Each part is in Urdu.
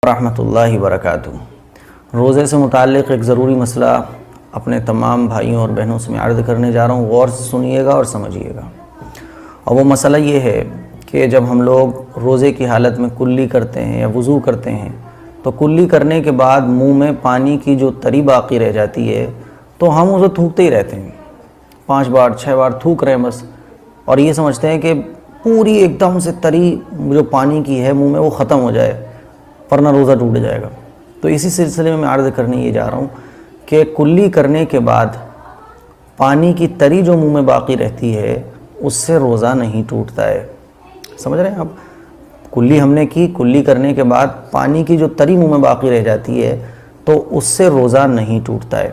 رحمۃ اللہ وبرکاتہ۔ روزے سے متعلق ایک ضروری مسئلہ اپنے تمام بھائیوں اور بہنوں سے میں عرض کرنے جا رہا ہوں، غور سے سنیے گا اور سمجھیے گا۔ اور وہ مسئلہ یہ ہے کہ جب ہم لوگ روزے کی حالت میں کلی کرتے ہیں یا وضو کرتے ہیں تو کلی کرنے کے بعد منہ میں پانی کی جو تری باقی رہ جاتی ہے تو ہم اسے تھوکتے ہی رہتے ہیں، 5 بار 6 بار تھوک رہے ہیں بس، اور یہ سمجھتے ہیں کہ پوری ایک دم سے تری جو پانی کی ہے منہ میں وہ ختم ہو جائے ورنہ روزہ ٹوٹ جائے گا۔ تو اسی سلسلے میں عرض کرنے یہ جا رہا ہوں کہ کلی کرنے کے بعد پانی کی تری جو منہ میں باقی رہتی ہے اس سے روزہ نہیں ٹوٹتا ہے۔ سمجھ رہے ہیں آپ؟ کلی ہم نے کی، کلی کرنے کے بعد پانی کی جو تری منہ میں باقی رہ جاتی ہے تو اس سے روزہ نہیں ٹوٹتا ہے،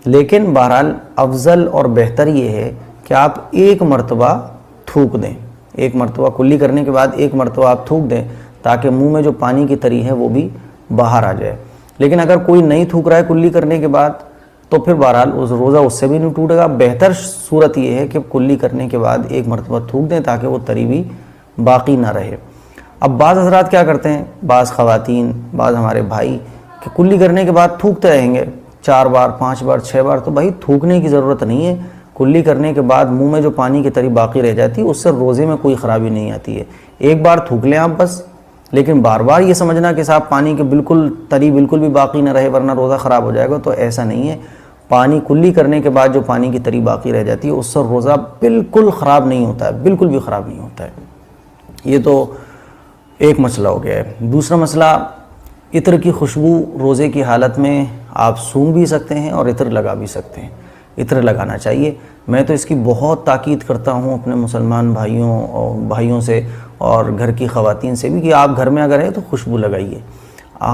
لیکن بہرحال افضل اور بہتر یہ ہے کہ آپ ایک مرتبہ تھوک دیں، ایک مرتبہ کلی کرنے کے بعد ایک مرتبہ آپ تھوک دیں تاکہ منہ میں جو پانی کی تری ہے وہ بھی باہر آ جائے۔ لیکن اگر کوئی نہیں تھوک رہا ہے کلی کرنے کے بعد تو پھر بہرحال روزہ اس سے بھی نہیں ٹوٹے گا۔ بہتر صورت یہ ہے کہ کلی کرنے کے بعد ایک مرتبہ تھوک دیں تاکہ وہ تری بھی باقی نہ رہے۔ اب بعض حضرات کیا کرتے ہیں، بعض خواتین، بعض ہمارے بھائی کہ کلی کرنے کے بعد تھوکتے رہیں گے 4 بار 5 بار 6 بار، تو بھائی تھوکنے کی ضرورت نہیں ہے۔ کلی کرنے کے بعد منہ میں جو پانی کی تری باقی رہ جاتی ہے اس سے روزے میں کوئی خرابی نہیں آتی ہے۔ ایک بار تھوک لیں آپ بس، لیکن بار بار یہ سمجھنا کہ صاحب پانی کے تری بالکل بھی باقی نہ رہے ورنہ روزہ خراب ہو جائے گا، تو ایسا نہیں ہے۔ پانی کلی کرنے کے بعد جو پانی کی تری باقی رہ جاتی ہے اس سے روزہ بالکل خراب نہیں ہوتا ہے، بالکل بھی خراب نہیں ہوتا ہے۔ یہ تو ایک مسئلہ ہو گیا ہے۔ دوسرا مسئلہ، عطر کی خوشبو روزے کی حالت میں آپ سونگھ بھی سکتے ہیں اور عطر لگا بھی سکتے ہیں۔ عطر لگانا چاہیے، میں تو اس کی بہت تاکید کرتا ہوں اپنے مسلمان بھائیوں سے اور گھر کی خواتین سے بھی کہ آپ گھر میں اگر ہیں تو خوشبو لگائیے۔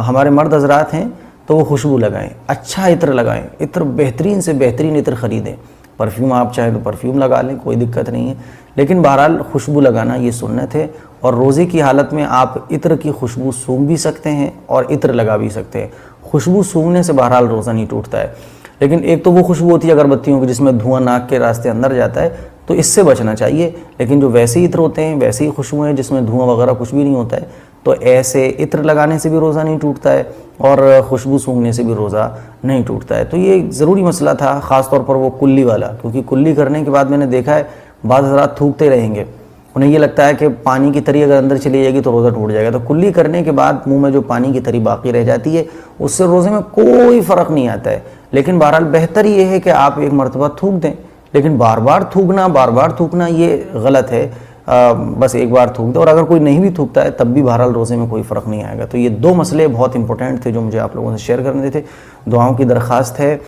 ہمارے مرد حضرات ہیں تو وہ خوشبو لگائیں، اچھا عطر لگائیں، عطر بہترین سے بہترین عطر خریدیں۔ پرفیوم آپ چاہیں تو پرفیوم لگا لیں، کوئی دقت نہیں ہے، لیکن بہرحال خوشبو لگانا یہ سنت ہے۔ اور روزے کی حالت میں آپ عطر کی خوشبو سونگھ بھی سکتے ہیں اور عطر لگا بھی سکتے ہیں۔ خوشبو سونگھنے سے بہرحال روزہ نہیں ٹوٹتا ہے، لیکن ایک تو وہ خوشبو ہوتی ہے اگربتیوں کی جس میں دھواں ناک کے راستے اندر جاتا ہے، تو اس سے بچنا چاہیے۔ لیکن جو ویسے ہی عطر ہوتے ہیں، ویسے ہی خوشبو ہیں جس میں دھواں وغیرہ کچھ بھی نہیں ہوتا ہے، تو ایسے عطر لگانے سے بھی روزہ نہیں ٹوٹتا ہے اور خوشبو سونگھنے سے بھی روزہ نہیں ٹوٹتا ہے۔ تو یہ ایک ضروری مسئلہ تھا، خاص طور پر وہ کلی والا، کیونکہ کلی کرنے کے بعد میں نے دیکھا ہے بعض حضرات تھوکتے رہیں گے، انہیں یہ لگتا ہے کہ پانی کی تری اگر اندر چلی جائے گی تو روزہ ٹوٹ جائے گا۔ تو کلی کرنے کے بعد منہ میں جو پانی کی تری باقی رہ جاتی ہے اس سے روزے میں کوئی فرق نہیں آتا ہے، لیکن بہرحال بہتر یہ ہے کہ آپ ایک مرتبہ تھوک دیں، لیکن بار بار تھوکنا یہ غلط ہے۔ بس ایک بار تھوک دیں، اور اگر کوئی نہیں بھی تھوکتا ہے تب بھی بہرحال روزے میں کوئی فرق نہیں آئے گا۔ تو یہ 2 مسئلے بہت امپورٹنٹ تھے جو مجھے آپ لوگوں سے شیئر کرنے تھے۔ دعاؤں کی درخواست ہے۔